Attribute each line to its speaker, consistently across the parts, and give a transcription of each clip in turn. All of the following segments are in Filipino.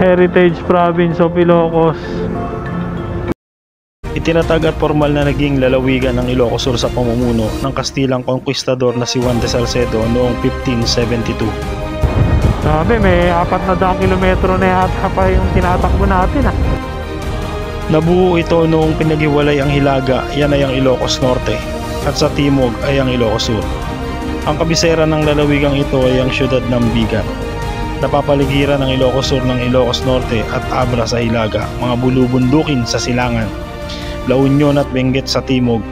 Speaker 1: Heritage Province of Ilocos.
Speaker 2: Itinatag at formal na naging lalawigan ng Ilocos Sur sa pamumuno ng Kastilang Conquistador na si Juan de Salcedo noong 1572.
Speaker 1: Sabi, may 400 kilometro na yata pa yung tinatakbo natin ah.
Speaker 2: Nabuo ito noong pinaghiwalay ang Hilaga, yan ay ang Ilocos Norte, at sa timog ay ang Ilocos Sur. Ang kabisera ng lalawigang ito ay ang siyudad ng Bigan. Napapaligiran ng Ilocos Sur ng Ilocos Norte at Abra sa Hilaga, mga bulubundukin sa silangan, La Union at Benguet sa timog,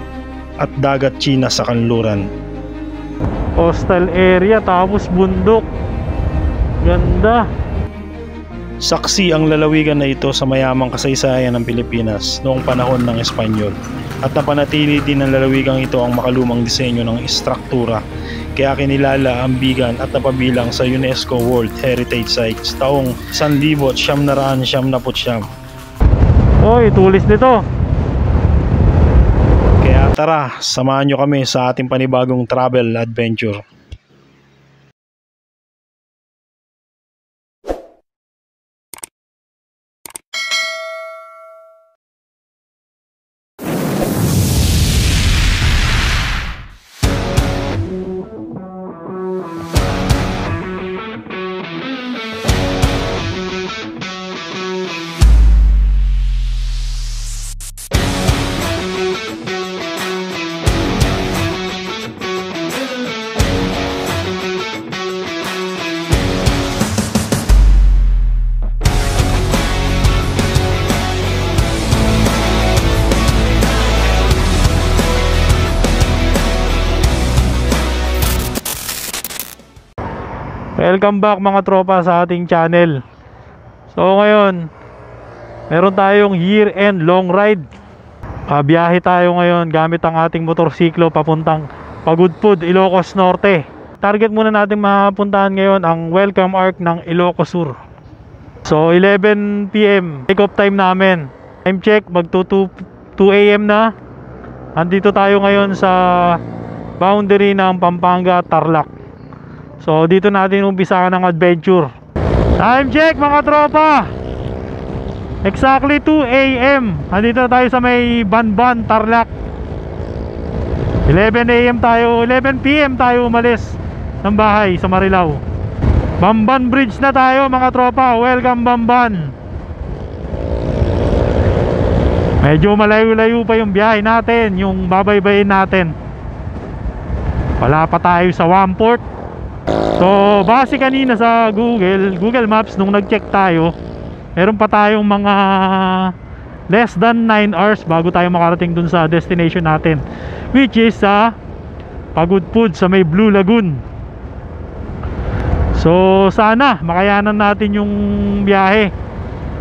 Speaker 2: at dagat China sa kanluran.
Speaker 1: Coastal area tapos bundok. Ganda.
Speaker 2: Saksi ang lalawigan na ito sa mayamang kasaysayan ng Pilipinas noong panahon ng Espanyol, at napanatili din ng lalawigang ito ang makalumang disenyo ng istruktura, kaya kinilala ang Bigan at napabilang sa UNESCO World Heritage Sites taong 1999.
Speaker 1: Oy, tulis nito.
Speaker 2: Kaya tara, samahan nyo kami sa ating panibagong travel adventure.
Speaker 1: Welcome back mga tropa sa ating channel. So ngayon, meron tayong year-end long ride. Biyahe tayo ngayon gamit ang ating motorsiklo papuntang Pagudpud, Ilocos Norte. Target muna natin mapuntahan ngayon ang Welcome Arc ng Ilocos Sur. So 11 PM, take off time namin. Time check, mag 2 AM na. Andito tayo ngayon sa boundary ng Pampanga at Tarlac. So dito natin umpisahan ang adventure. Time check mga tropa, exactly 2 AM. Andito tayo sa may Banban, Tarlac. 11 AM tayo, 11 PM tayo umalis ng bahay sa Marilao. Bamban Bridge na tayo mga tropa. Welcome Bamban. Medyo malayo-layo pa yung biyahe natin, yung babaybayin natin. Wala pa tayo sa Wamport. So base kanina sa Google Maps nung nag-check tayo, meron pa tayong mga less than 9 hours bago tayo makarating dun sa destination natin, which is sa Pagudpud sa may Blue Lagoon. So sana makayanan natin yung biyahe.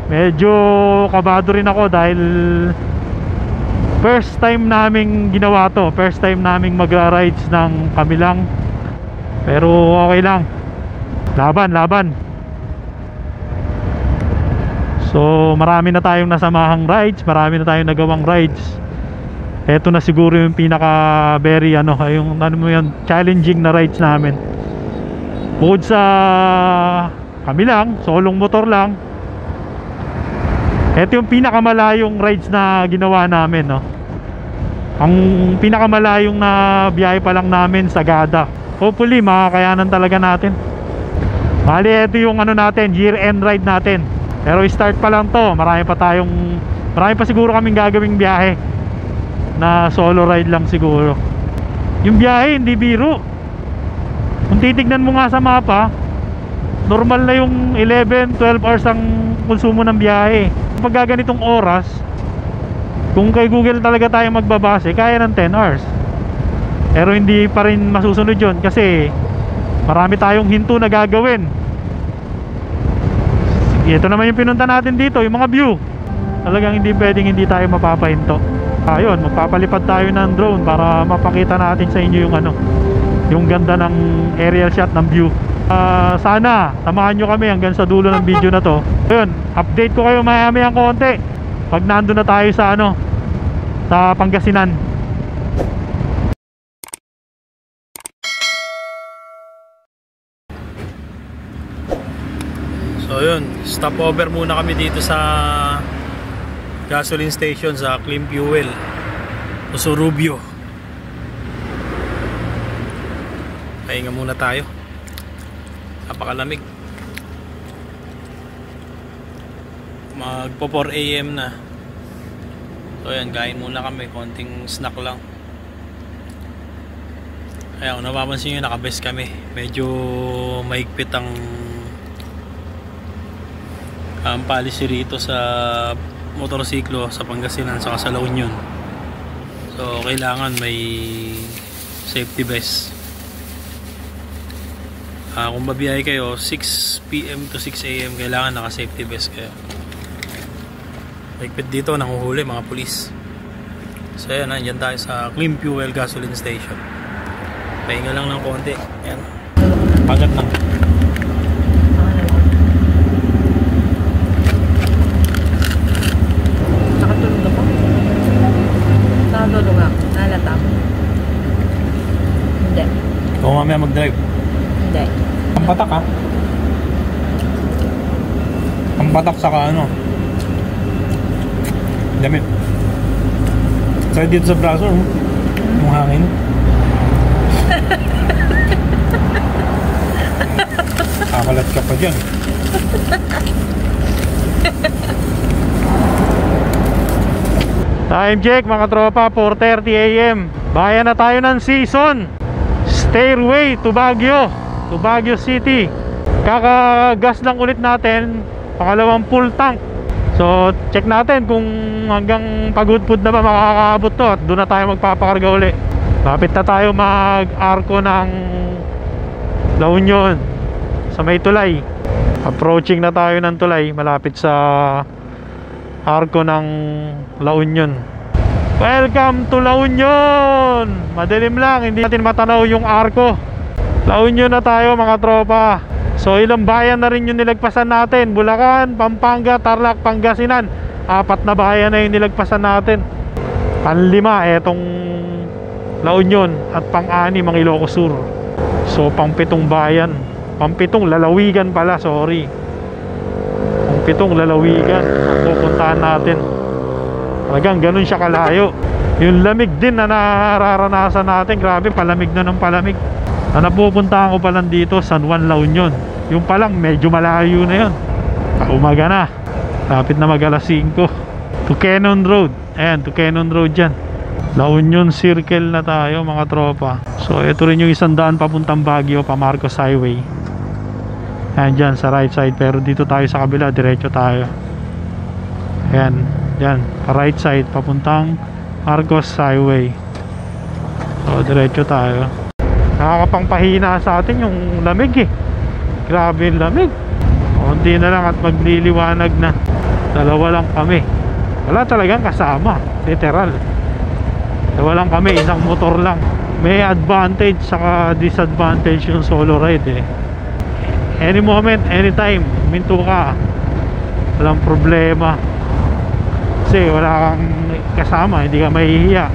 Speaker 1: Medyo kabado rin ako dahil first time naming ginawa to, first time naming magra-rides ng kami lang. Pero okay lang. Laban. So marami na tayong nasamahang rides, marami na tayong nagawang rides. Ito na siguro yung pinaka very yung challenging na rides namin. Bukod sa kami lang, solong motor lang, ito yung pinakamalayong rides na ginawa namin, no? Ang pinakamalayong na biyahe pa lang namin sa Sagada. Hopefully makakayanan talaga natin. Bali ito yung natin, year end ride natin. Pero start pa lang to. Marami pa siguro kaming gagawing biyahe na solo ride lang siguro. Yung biyahe hindi biro. Kung titignan mo nga sa mapa, normal na yung 11-12 hours ang konsumo ng biyahe. Pag ganitong oras, kung kay Google talaga tayo magbabase, kaya ng 10 hours. Pero hindi pa rin masusunod yun kasi marami tayong hinto na gagawin. Ito naman yung pinunta natin dito, yung mga view. Talagang hindi pwedeng hindi tayo mapapahinto. Ayun, magpapalipad tayo ng drone para mapakita natin sa inyo yung ganda ng aerial shot ng view. Sana samahan nyo kami hanggang sa dulo ng video na to. Ayun, update ko kayo maya-mayang konti pag nandun na tayo sa sa Pangasinan. So
Speaker 2: So yun, stopover muna kami dito sa gasoline station sa Clean Fuel Osorubio. Pahinga muna tayo. Napakalamig. Magpo 4 AM na. So yan, kain muna kami. Konting snack lang. Kaya kung napapansin nyo, nakabest kami. Medyo mahigpit ang policy rito sa motorsiklo sa Pangasinan saka sa La Union. So kailangan may safety vest. Kung babiyahe kayo 6 PM to 6 AM, kailangan naka safety vest kayo. Mahigpit dito, nanguhuli mga pulis. So ayan, nandiyan tayo sa Clean Fuel Gasoline Station. Pahinga lang ng konti. Ayan, pagat lang.
Speaker 3: Nakatulog ako. Nakatulog ako. Nalata ako. Hindi.
Speaker 2: Kung mamaya mag-drive.
Speaker 3: Hindi.
Speaker 2: Ang patak ha? Ang patak saka ano? Damit. Try dito sa braso, yung hangin. Kakalat ka pa dyan.
Speaker 1: Time check mga tropa, 4:30 AM. Bayan na tayo ng season. Stairway to Baguio, to Baguio City. Kakagas lang ulit natin, pangalawang full tank. So check natin kung hanggang Pagudpud na ba makakaabot to, at doon na tayo magpapakarga uli. Lapit na tayo mag-arko ng La Union sa may tulay. Approaching na tayo ng tulay, malapit sa arko ng La Union. Welcome to La Union. Madilim lang, hindi natin matanaw yung arko. La Union na tayo mga tropa. So ilang bayan na rin yung nilagpasan natin: Bulacan, Pampanga, Tarlac, Pangasinan. 4 na bayan na yung nilagpasan natin. Panlima etong La Union, at pang-6 ang Ilocos Sur. So pang-7 bayan, pang-7 lalawigan pala, sorry. Pang-7 lalawigan ang pupuntahan natin. Talagang ganun siya kalayo. Yung lamig din na nararanasan natin, grabe, palamig na ng palamig. Na napupuntahan ko pa lang dito, San Juan, La Union. Yung palang medyo malayo na yun. Umaga na, lapit na mag alas 5. To Cannon Road. Ayan, to Cannon Road dyan. La Union Circle na tayo mga tropa. So ito rin yung 100 papuntang Baguio, pa Marcos Highway. Ayan dyan sa right side. Pero dito tayo sa kabila, diretso tayo. Ayan, dyan, pa right side, papuntang Marcos Highway. So diretso tayo. Nakakapangpahina sa atin yung lamig eh. Grabe yung lamig. Konti na lang at magliliwanag na. Dalawa lang kami. Wala talagang kasama, literal. Dalawa lang kami, isang motor lang. May advantage saka disadvantage yung solo ride eh. Any moment, anytime, minto ka, walang problema. Kasi wala kang kasama, hindi ka mahihiya.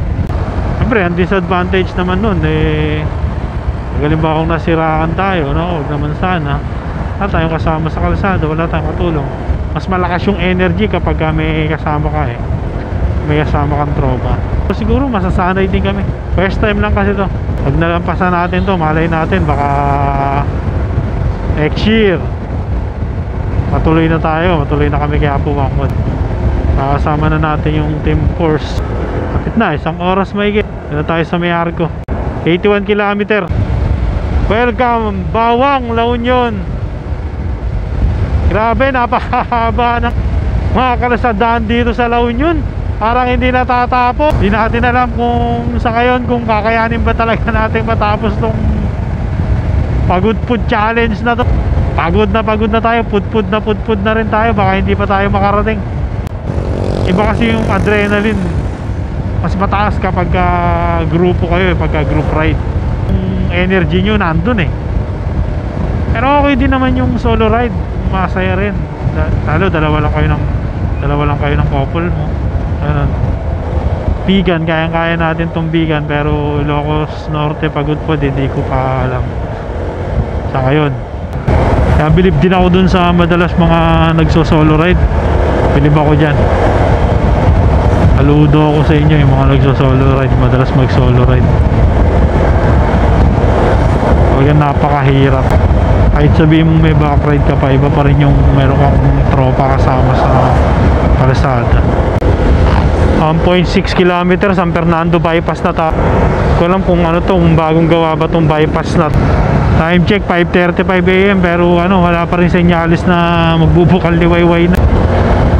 Speaker 1: Siyempre, ang disadvantage naman nun eh, halimbawa kung nasiraan tayo, no? Huwag naman sana. Wala tayong kasama sa kalsada, wala tayong katulong. Mas malakas yung energy kapag may kasama ka eh. May kasama kang tropa. So, siguro masasanay din kami. First time lang kasi to. Pag nalampasan natin to, malay natin baka next year matuloy na tayo, matuloy na kami kay Apo Wangkod. Kasama na natin yung team course. Kapit na, 1 oras mahigit. Dito tayo sa may arko. 81 kilometer. Welcome, Bawang, La Union. Grabe, napakahaba ng mga kalasadaan dito sa La Union. Parang hindi natatapos. Hindi natin alam kung sa ngayon, kung kakayanin ba talaga natin matapos tong Pagudpud challenge na to. Pagod na tayo, pudpud na rin tayo. Baka hindi pa tayo makarating. Iba kasi yung adrenaline, mas mataas kapag grupo kayo, pagka group ride. Yung energy nyo nandun eh. Pero okay din naman yung solo ride, masaya rin. Lalo dalawa lang kayo ng couple mo. Ganun. Bigan, kayang-kaya natin tong Bigan. Pero Ilocos Norte, Pagudpud, hindi ko pa alam sa ngayon. Kaya bilib din ako dun sa madalas mga nagso-solo ride. Bilib ako dyan. Saludo ako sa inyo yung mga nagso-solo ride, madalas mag-solo ride. Talagang napakahirap. Kahit sabihin mong may back ride ka pa, iba pa rin yung meron kang tropa kasama sa kalsada. 1.6 km San Fernando bypass na ta. Hindi ko alam kung ano to, kung bagong gawa ba tong bypass na. Time check 5:35 AM pero ano, wala pa rin senyalis na magbubukal liwayway na.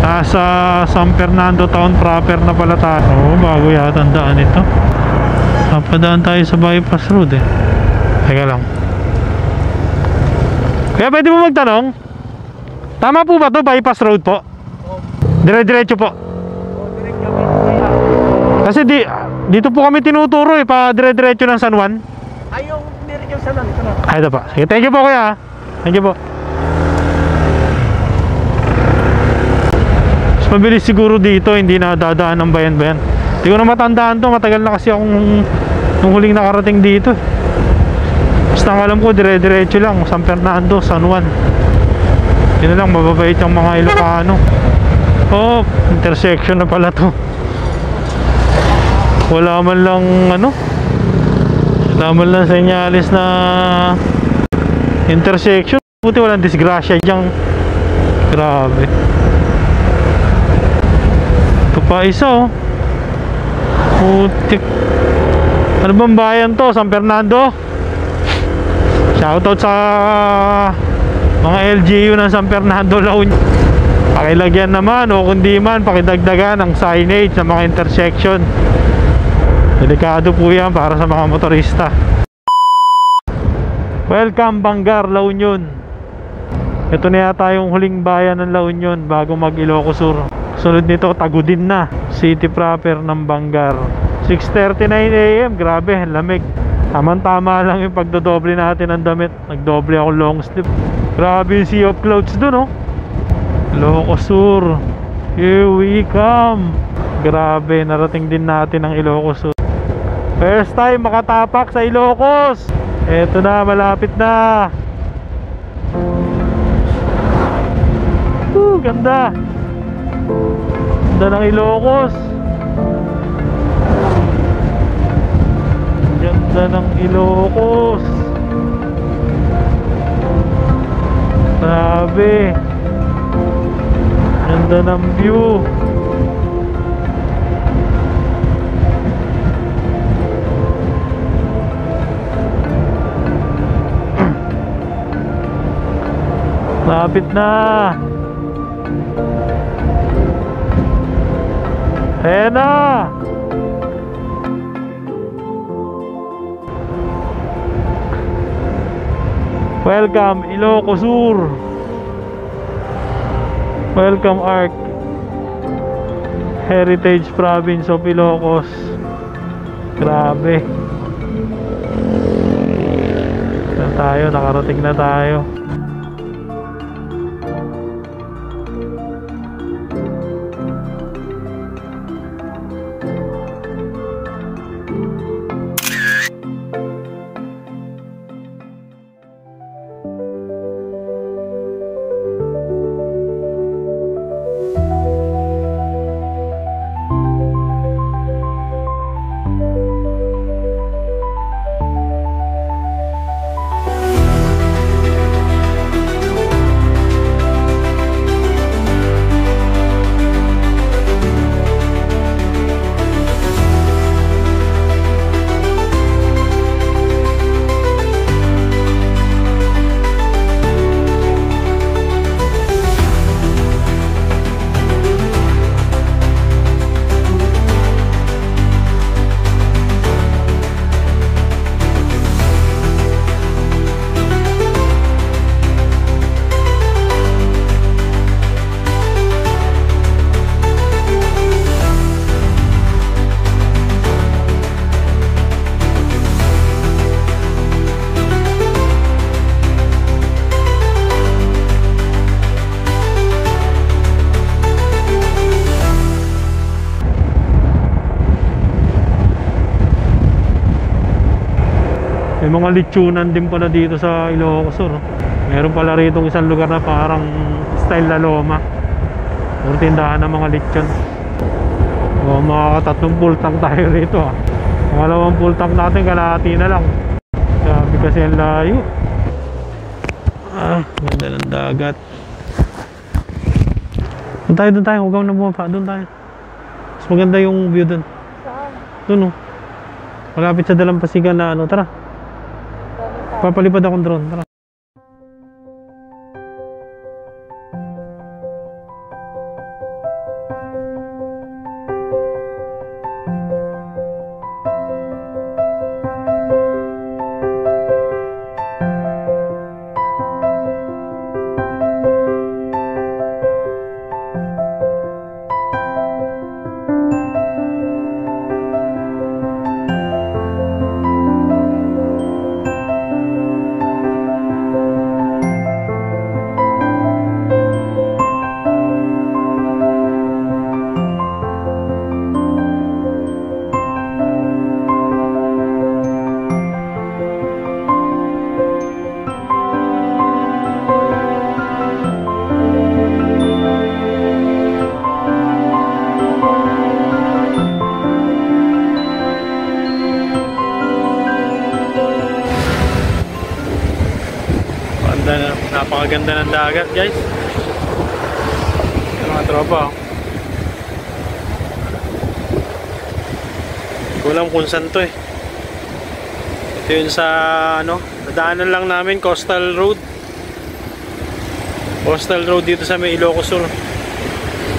Speaker 1: Nasa San Fernando town proper na pala tayo. Oo, bago yata ang daan ito. Napadaan tayo sa bypass road eh. Teka lang. Kaya pwede mo magtanong? Tama po ba to, bypass road po? Dire-diretso po. Kasi dito po kami tinuturo eh, pa dire-diretso ng San Juan.
Speaker 4: Ay, yung diretso sa lang. Ito na.
Speaker 1: Ay, ito pa. Sige, thank you po kuya. Thank you po. Mas mabilis siguro dito, hindi na dadaan ng bayan-bayan. Hindi ko na matandaan to, matagal na kasi akong nung huling nakarating dito. Basta ang alam ko, dire-diretso lang, San Fernando, San Juan. Yun na lang, mababait yung mga Ilocano. Oh, intersection na pala to. Wala man lang ano, wala man lang senyalis na intersection. Buti walang disgrasya dyan. Grabe. Ito pa isa oh. Putik. Ano bang bayan to? San Fernando. Shoutout sa mga LGU ng San Fernando, La Union. Pakilagyan naman o kundi man pakidagdagan ang signage ng mga intersection. Delikado po yan para sa mga motorista. Welcome Bangar, La Union. Ito na yata yung huling bayan ng La Union bago mag Ilocos Sur. Sunod nito Tagudin na, city proper ng Bangar. 6:39 AM, grabe, lamig. Tama-tama lang yung pagdodoble natin ng damit. Nagdoble ako long sleeve. Grabe yung sea of clouds dun oh. Ilocos Sur, here we come. Grabe, narating din natin ang Ilocos Sur. First time makatapak sa Ilocos. Eto na, malapit na. Ganda. Ganda ng Ilocos. Ganda ng Ilocos. Grabe. Ganda ng view. Lapit na. Ayan na. Welcome Ilocos Sur. Welcome ARC Heritage Province of Ilocos. Grabe. Na tayo, nakarating na tayo. May mga lechonan din pala dito sa Ilocos Sur. Meron pala rito isang lugar na parang style na loma. Puro tindahan ng mga lechon. O, makakatatlong full tank tayo rito ah. Pangalawang full tank natin, kalahati na lang. Sabi kasi ang layo. Ah, ganda ng dagat. Doon tayo, huwag na bumaba. Doon tayo. Mas maganda yung view doon. Doon oh. Malapit sa Dalampasigan na ano, tara. Papalipad akong drone, tara. Napakaganda ng dagat, guys. Yung mga tropa. Hindi ko alam kung saan to eh. Ito yun sa ano, nadaanan lang namin, Coastal Road. Coastal Road dito sa may Ilocos Sur.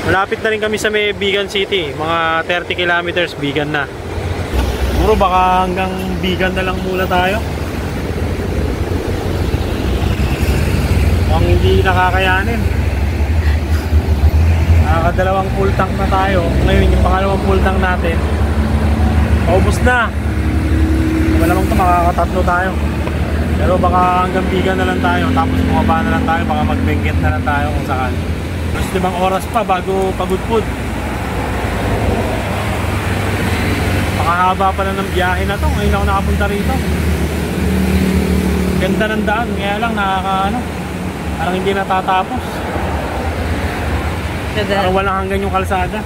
Speaker 1: Malapit na rin kami sa may Bigan City. Mga 30 kilometers, Bigan na. Siguro baka hanggang Bigan na lang muna tayo. Ang hindi nakakayanin. Nakakadalawang full tank na tayo. Ngayon yung pangalawang full tank natin, paubos na. Malamang ito makakatatlo tayo. Pero baka hanggang Bigan na lang tayo. Tapos bumaba na lang tayo. Baka mag-Benguet na lang tayo kung saan. Mas 5 oras pa bago pagudpud. Pakahaba pala ng biyahe na to. Ngayon ako nakapunta rito. Ganda ng daan. Kaya lang nakakaano, parang hindi natatapos. Parang walang hanggan yung kalsada.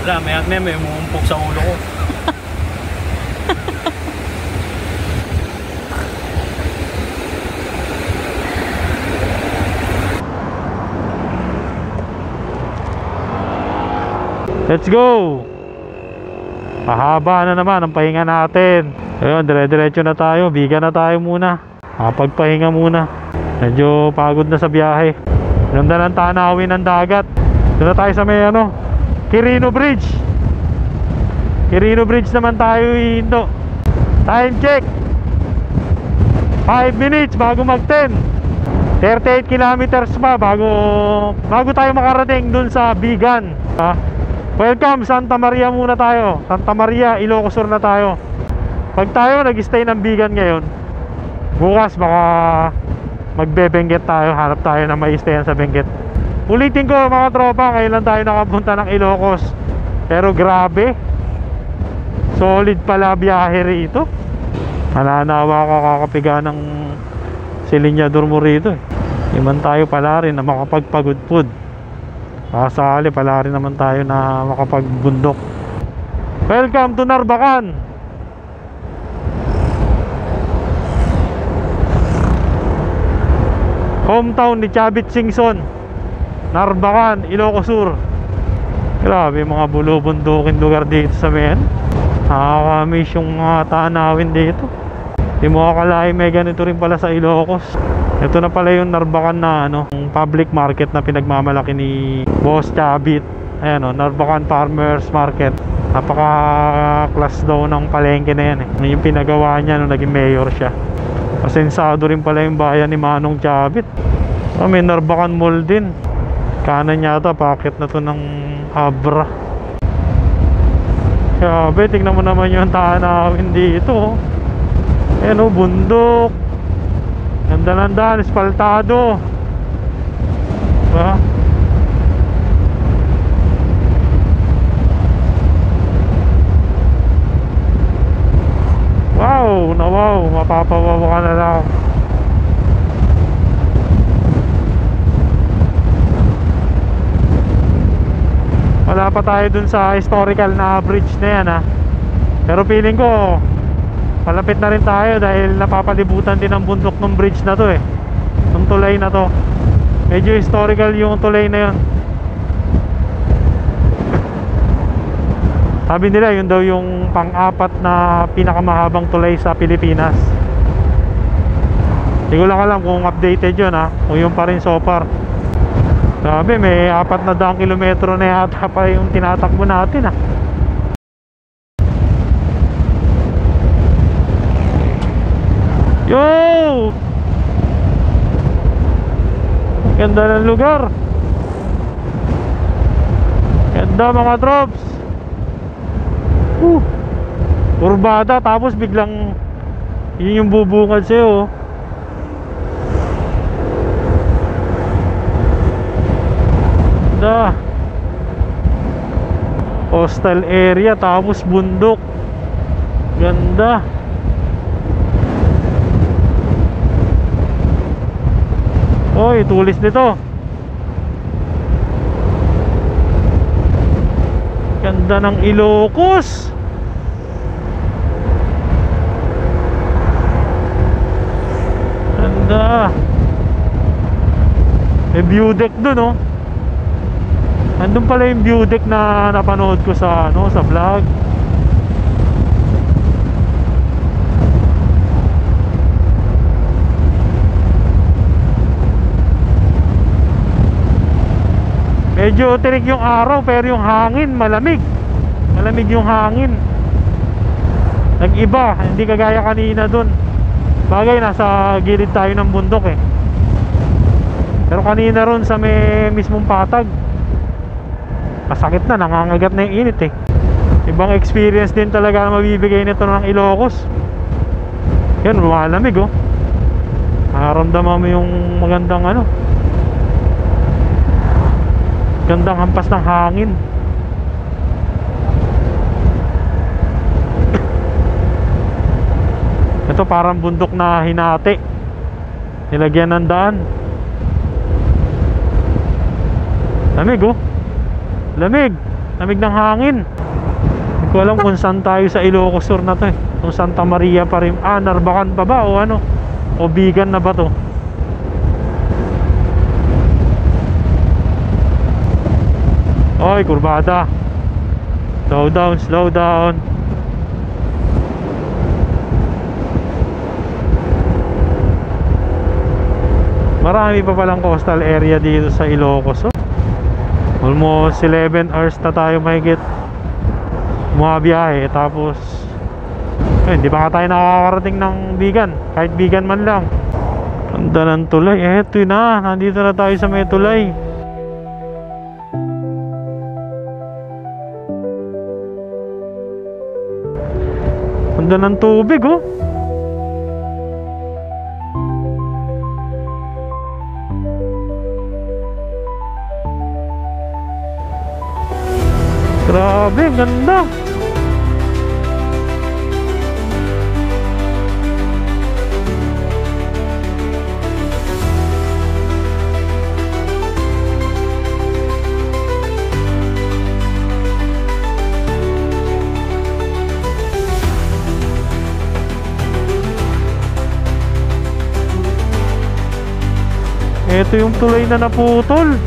Speaker 1: Wala, may umuumpok sa ulo ko. Let's go! Pahaba na naman ang pahinga natin. Ayun, dire-diretso na tayo. Biga na tayo muna. Pagpahinga muna. Medyo pagod na sa biyahe. Ganda ng tanawin ng dagat. Doon na tayo sa may ano, Quirino Bridge. Quirino Bridge naman tayo ihinto. Time check 5 minutes bago mag 10. 38 kilometers pa bago tayo makarating dun sa Bigan. Welcome, Santa Maria muna tayo. Santa Maria, Ilocos Sur na tayo. Pag tayo nag-stay ng Bigan ngayon, bukas baka magbe-Benguet tayo. Hanap tayo na may stayan sa Benguet. Ulitin ko mga tropa, ngayon lang tayo nakapunta ng Ilocos. Pero grabe, solid pala biyahe rito. Mananawa ka kakapiga ng silinyador mo rito eh. Iman tayo pala rin na makapagpagudpud. Kasali pala rin naman tayo na makapagbundok. Welcome to Narbacan. Hometown ni Chavit Singson, Narbacan, Ilocos Sur. Grabe mga bulubundukin lugar dito sa men. Nakakamiss yung mga tanawin dito. Di mo akalain may ganito rin pala sa Ilocos. Ito na pala yung Narbacan na ano, public market na pinagmamalaki ni Boss Chavit. Ayan o, Narbacan Farmers Market. Napaka-class daw ng palengke na yan eh. Yung pinagawa niya nung naging mayor siya. Pasensado rin pala yung bayan ni Manong Chavit. May Narbacan Mall din. Kanan yata, packet na to ng Abra. Grabe, tignan mo naman yung tanawin dito. Ayan o, bundok. Ganda ng daan, espaltado. Diba? Wow, na wow, mapapawawa ka na lang. wala pa tayo dun sa historical na bridge na yan ha. Pero feeling ko palapit na rin tayo dahil napapalibutan din ang bundok ng bridge na to eh, ng tulay na to. Medyo historical yung tulay na yun. Sabi nila yun daw yung pang-apat na pinakamahabang tulay sa Pilipinas. Hindi ko lang alam kung updated yun ha, o yun pa rin so far. Sabi may 400 kilometro na yata pa yung tinatakbo natin ha. Yo! Ganda ng lugar. Ganda mga trops. Kurbada tapos biglang yun yung bubungad sa'yo. Ganda. Coastal area tapos bundok. Ganda. Oy, tulis nito. Ganda ng Ilocos. Ganda. May view deck dun oh. Andun pala yung view deck na napanood ko sa ano, sa vlog. Medyo tirik yung araw pero yung hangin malamig. Malamig yung hangin. Nag-iba, hindi kagaya kanina dun. Bagay nasa gilid tayo ng bundok eh. Pero kanina ron sa may mismong patag, masakit na, nangangagat na yung init eh. Ibang experience din talaga na mabibigay nito ng Ilocos. Yan, malamig oh. Nakaramdaman mo yung magandang ano, gandang hampas ng hangin. Ito parang bundok na hinati, nilagyan ng daan. Lamig oh. Lamig. Lamig ng hangin. Hindi ko alam kung saan tayo sa Ilocos Sur na to eh. Kung Santa Maria pa rin. Narbacan pa ba o ano? O Bigan na ba to? Oy, kurbada. Slow down, slow down. Marami pa palang coastal area dito sa Ilocos oh. Almost 11 hours na tayo mahigit bumabiyahe. Tapos hindi pa nga tayo nakakarating ng Bigan. Kahit Bigan man lang. Ganda ng tulay. Eto na, nandito na tayo sa may tulay. Ganda ng tubig oh. Grabe, ganda. Ito yung tulay na naputol.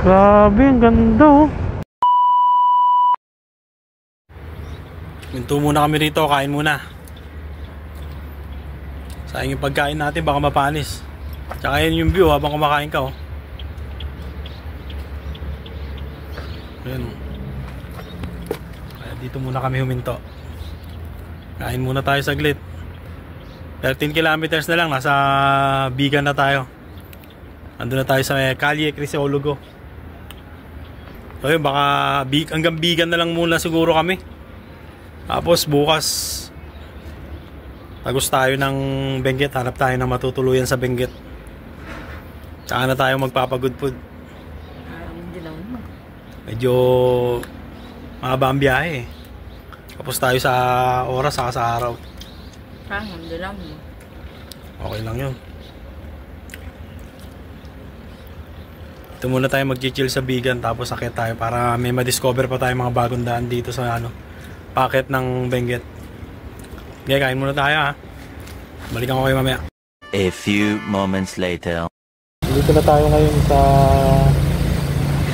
Speaker 1: Grabe, ang ganda oh.
Speaker 2: Minto muna kami rito, kain muna. Sayang yung pagkain natin, baka mapanis. Tsaka yan yung view habang kumakain ka oh. Ayan oh. Kaya dito muna kami huminto. Kain muna tayo saglit. 13 kilometers na lang, nasa Bigan na tayo. Andun na tayo sa Calle Crisologo. So yun, baka hanggang Bigan na lang muna siguro kami. Tapos bukas tagos tayo ng Benguet, hanap tayo ng matutuluyan sa Benguet. Tsaka na tayo magpapagudpud. Medyo mahaba ang biyahe. Tapos tayo sa oras saka sa araw.
Speaker 3: Alhamdulillah mo.
Speaker 2: Okay lang yun. Ito muna tayo mag-chill sa Bigan, tapos akit tayo para may ma-discover pa tayo mga bagong daan dito sa packet ng Benguet. Okay, kain muna tayo ha. Balikan ko kayo mamaya.
Speaker 5: A few moments later.
Speaker 1: Dito na tayo ngayon sa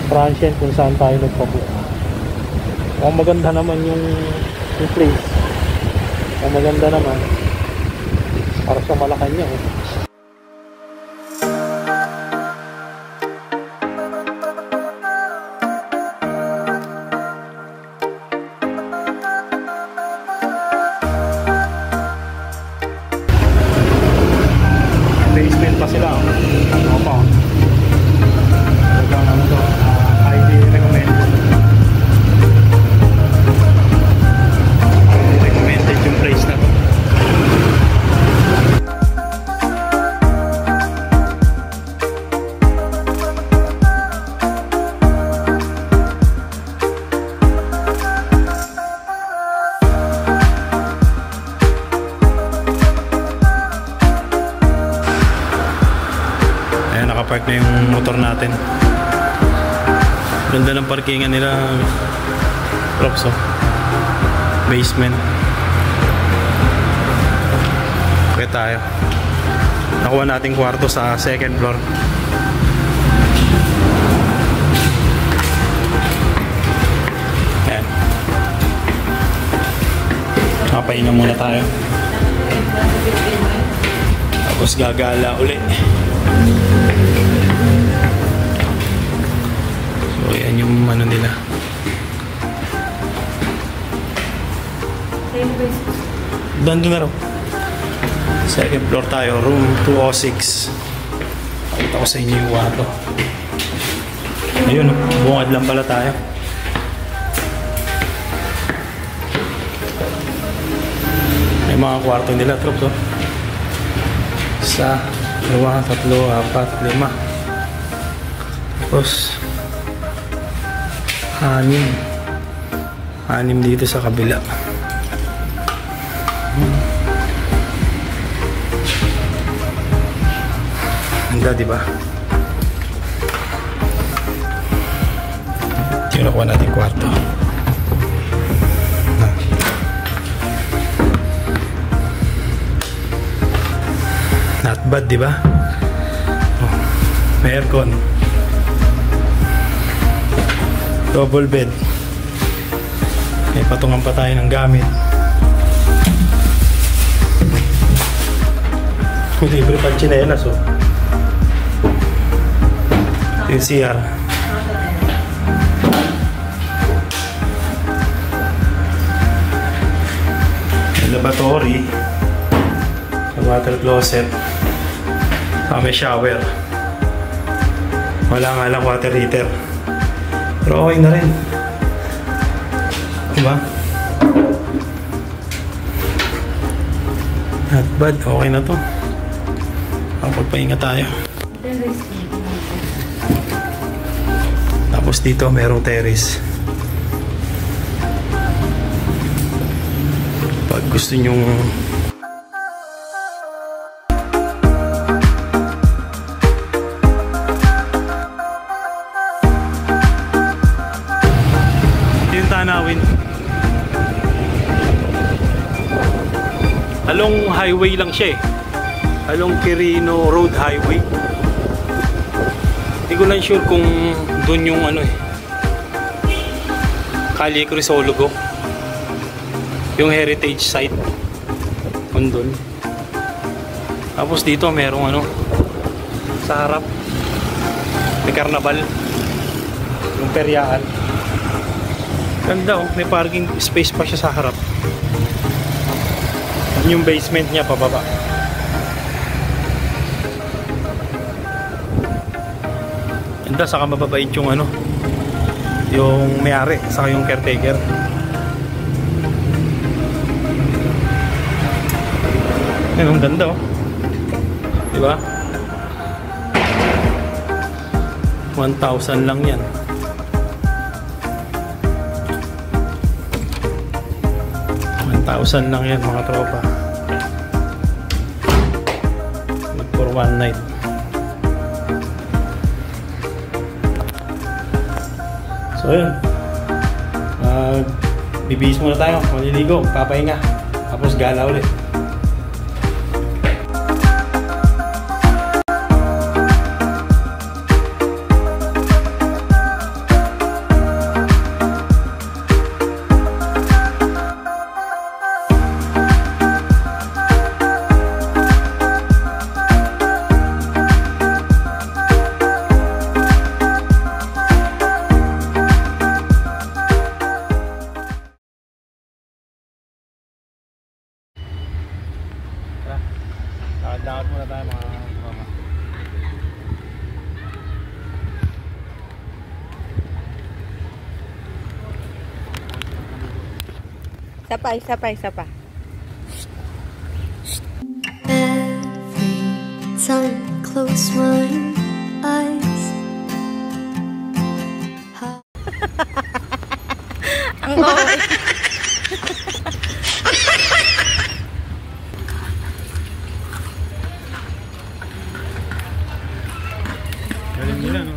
Speaker 1: Transient kung saan tayo nagpabook. Ang maganda naman yung place. Ang maganda naman. Para sa Malacanang eh.
Speaker 2: Basement pa sila. Ano pa? Talagang ano to, highly recommended. Highly recommended yung place na to. Nakapark na yung motor natin. Ganda ng parkingan nila, props oh. Basement. Okay tayo. Nakuha nating kwarto sa second floor. Ayan. Nakapahinga muna tayo. Tapos gagala ulit. So yan yung ano nila. Doon na raw. Second floor tayo, room 206. Pakita ko sa inyo yung kwarto. Ayun, bungad lang pala tayo. May mga kwarto nila, troops oh. Isa, 2, 3, 4, 5. Tapos 6 dito sa kabila. Ganda, diba? Yung nakuha natin kwarto. Not bad, diba? Oh, may aircon. Double bed. May patungan pa tayo ng gamit. Libre pa chinelas oh. Yung CR. Yung lavatory. Water closet. May shower. Wala nga lang water heater. Pero okay na rin. Diba? Not bad. Okay na to. Pagpahinga tayo. Tapos dito merong terrace. Pag gusto nyong tanawin. Along highway lang siya eh. Along Quirino Road Highway. Hindi ko lang sure kung doon yung ano eh. Calle Crisologo. Yung heritage site. Kung doon. Tapos dito merong ano sa harap. May karnabal. Yung peryaan. Ganda oh, may parking space pa siya sa harap. Yung basement niya pababa. Ganda, saka mababait yung ano, yung may-ari, saka yung caretaker. Yan, ang ganda oh. Diba? 1,000 lang yan. $1,000 lang yan mga tropa. Good for one night. So yun, bibihis muna tayo, maliligo, papahinga, tapos gala ulit. Lakad muna tayo mga mama.
Speaker 3: Sapay.
Speaker 6: Every time I close my eyes.
Speaker 3: Ang okay.
Speaker 2: Galing nila no.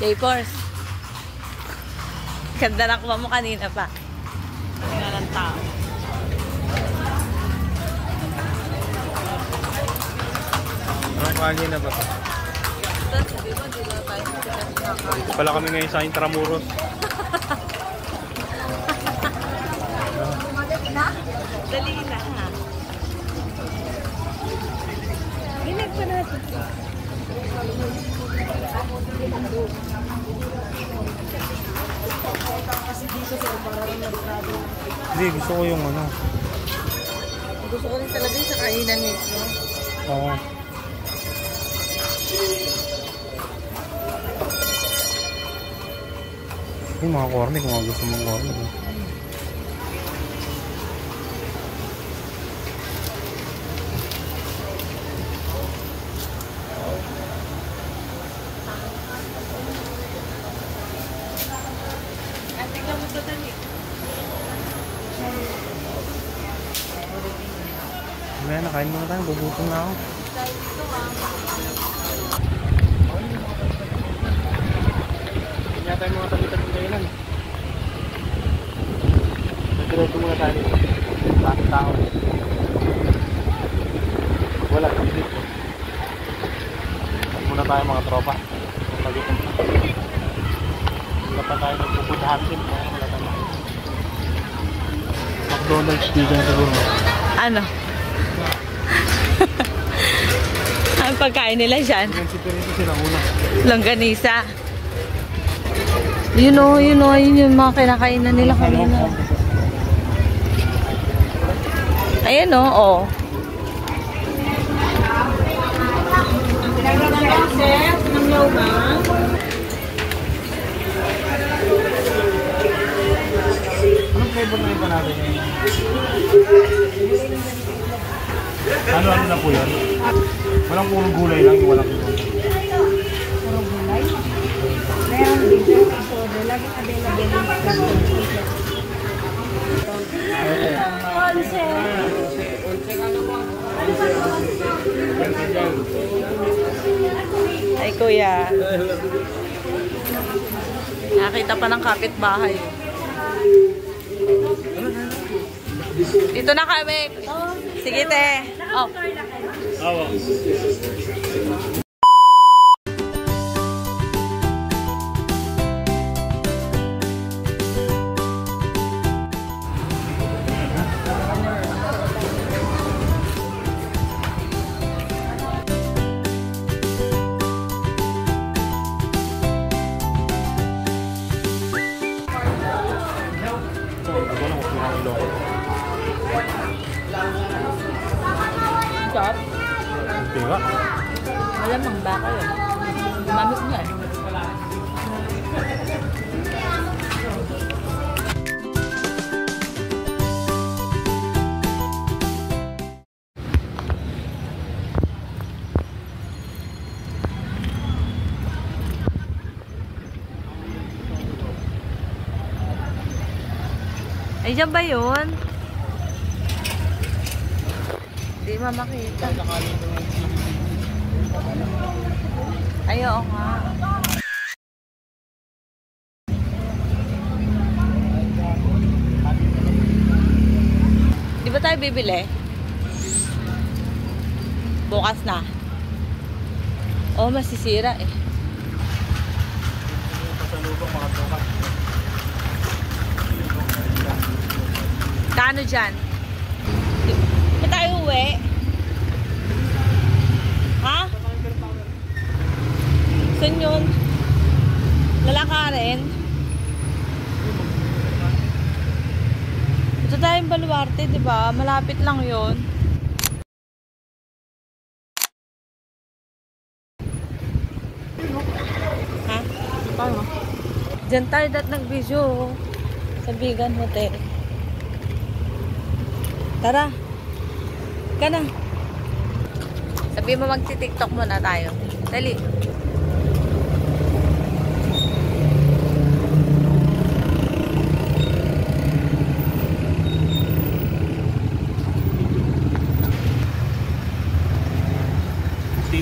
Speaker 3: J-Force. Ganda na kuha mo kanina pa. Tingnan ng tao.
Speaker 2: Ang kanya na ba? Pala kami ngayon sa Intramuros.
Speaker 3: Dali na ha. Ginag pa natin.
Speaker 2: Hindi, gusto ko yung ano.
Speaker 3: Gusto ko rin talaga yung sa kainan mismo.
Speaker 2: Oo. Yung mga corny, kung gusto mong corny.
Speaker 3: Tingnan mo ito dali.
Speaker 2: Mamaya na, kain muna tayo. Gugutom na ako. Hindi tayo mga tabi-tabi kailan. Nagdireto muna tayo dito. Bakit tao? Wala kang dito. Muna tayo mga tropa. Magutom. Wala pa tayo nagpupuntahan din. McDonald's dito siguro.
Speaker 3: Ano? Ang pagkain nila dyan? Longganisa. Yun yung mga kinakainan nila kanina. Ayan o.
Speaker 2: Anong flavor na iba natin? Ano na po yan? Walang puro gulay lang, walang ito.
Speaker 7: Puro gulay. Meron dito sa soda. Lagi available yung Onse.
Speaker 3: Ay, kuya. Nakita pa ng kapitbahay. Dito na kami. Sige, te. Oh. Stop.
Speaker 2: Tira.
Speaker 3: Malamang baka yun. Mamis nga eh. Ay, dyan ba yun? Hindi makita. Ayaw nga. Di ba tayo bibili? Bukas na. Oh, masisira eh. Kano dyan? Ba tayo uwi? Ha? Saan yun? Lalakarin? Ito tayong Baluarte, di ba? Malapit lang yun. Ha? Diyan tayo nag-video sa Bigan Hotel. Tara. Ka na. Sabi mo magti-TikTok muna tayo. Dali.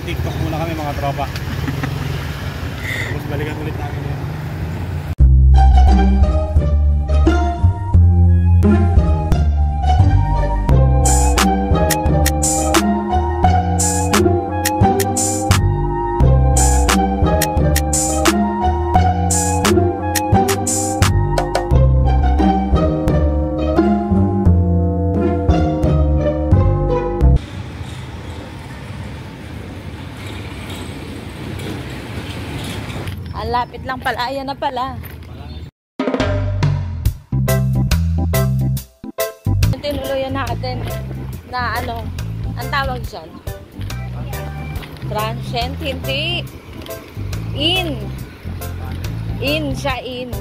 Speaker 2: TikTok muna kami mga tropa. Tapos balikan ulit namin yan.
Speaker 3: Ang lapit lang pala. Ayan na pala. Yung tinuluyan natin na ano, ang tawag dyan? Transient, hindi. In. In siya, in.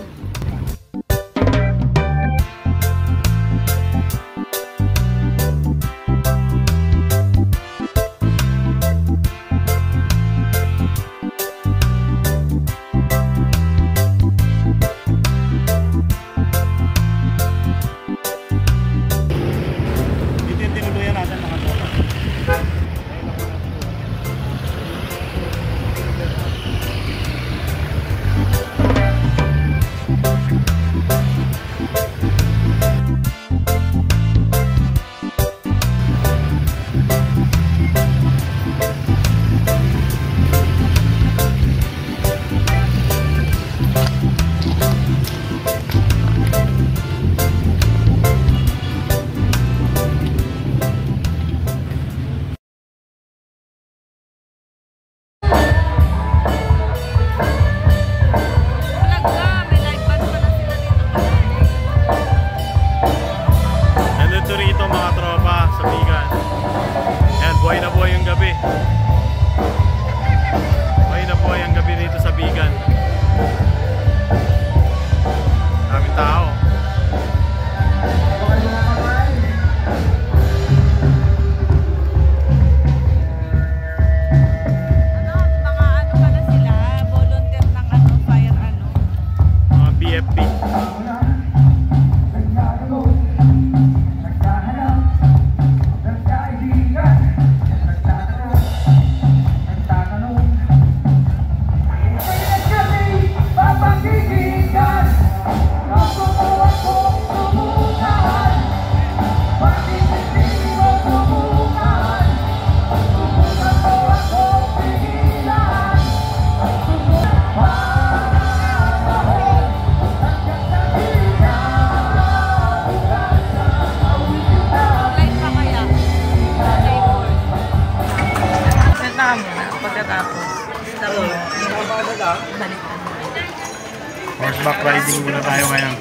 Speaker 2: Horseback riding muna tayo ngayon.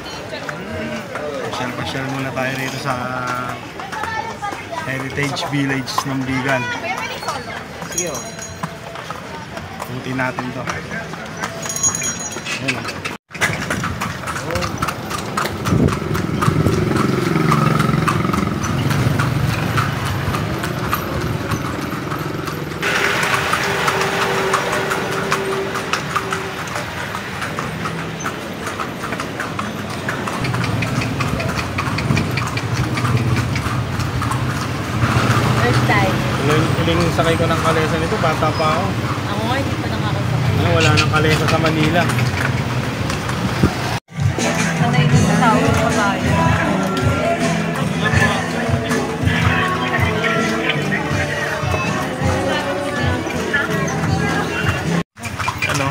Speaker 2: Pasyal muna tayo dito sa Heritage Village ng Bigan. Puti natin to. Ayan.
Speaker 3: First time.
Speaker 2: Huling sakay ko ng kalesa nito, bata pa ako.
Speaker 3: Ako nga, hindi pa nakakasakay.
Speaker 2: Ano, wala nang kalesa sa Manila.
Speaker 3: Sanay ko sa tao ko tayo.
Speaker 2: Ano?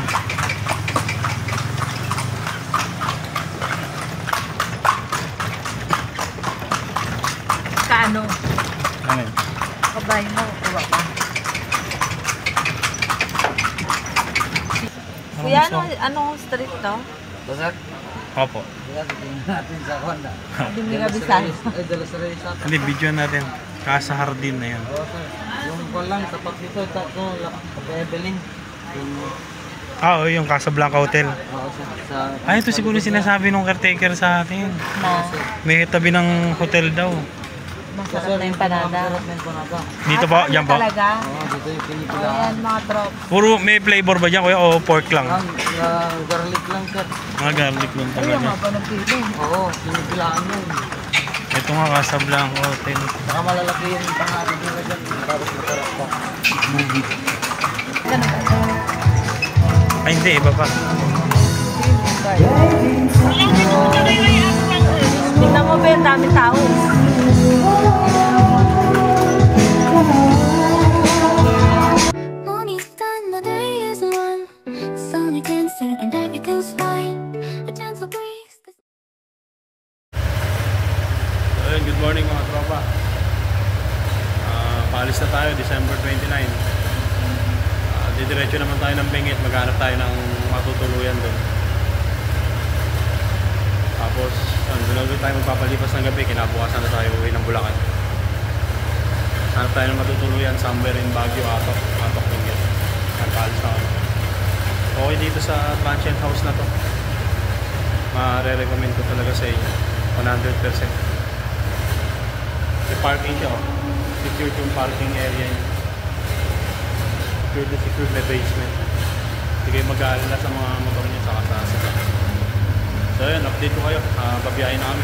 Speaker 3: Kaano?
Speaker 2: Ano yun?
Speaker 3: Kabay mo, kuha ka. Kuya, anong street to?
Speaker 2: Opo.
Speaker 3: Hindi ka bisan.
Speaker 2: Hindi, video natin. Casa Hardin na yan.
Speaker 4: Yung ko lang, tapat dito, Evelyn.
Speaker 2: Oo, yung Casablanca Hotel. Ay, ito siguro yung sinasabi nung caretaker sa atin.
Speaker 3: Na,
Speaker 2: May tabi ng hotel daw.
Speaker 3: masarap na yung panada.
Speaker 2: Dito po, yan po.
Speaker 3: Talaga?
Speaker 4: Dito yung pinipilaan.
Speaker 3: Ayan, mga drop.
Speaker 2: Puro may flavor ba dyan kuya o pork lang?
Speaker 4: Garlic lang, sir.
Speaker 2: Mga garlic lang
Speaker 3: Ayun,
Speaker 2: talaga.
Speaker 3: mga panagpiling.
Speaker 4: Oo, pinipilaan yun.
Speaker 2: Ito nga Casablanca Hotel.
Speaker 4: Saka malalaki yung pangalan nila dyan. Tapos masarap pa. Movie.
Speaker 2: Ay hindi, iba pa.
Speaker 3: Tingnan mo ba yung dami tao?
Speaker 6: Morning's done, the day is one. Sun against it and everything's fine. A gentle breeze.
Speaker 2: Ayun, good morning mga tropa. Paalis na tayo, December 29. Didiretso naman tayo ng Benguet, maghanap tayo ng matutuluyan doon. Tapos, doon ulit tayo magpapalipas ng gabi, kinabukasan na tayo uwi ng Bulacan. Hanap tayo ng matutuluyan somewhere in Baguio, Atok, Benguet. Paalis na kami. Okay dito sa transient house na to. Mare-recommend ko talaga sa inyo, 100%. May parking siya, oh. Secured yung parking area niya. Secured may basement. Hindi kayo mag-aalala sa mga motor niya sa kasasa. So yun, update ko kayo. Babiyahin na kami.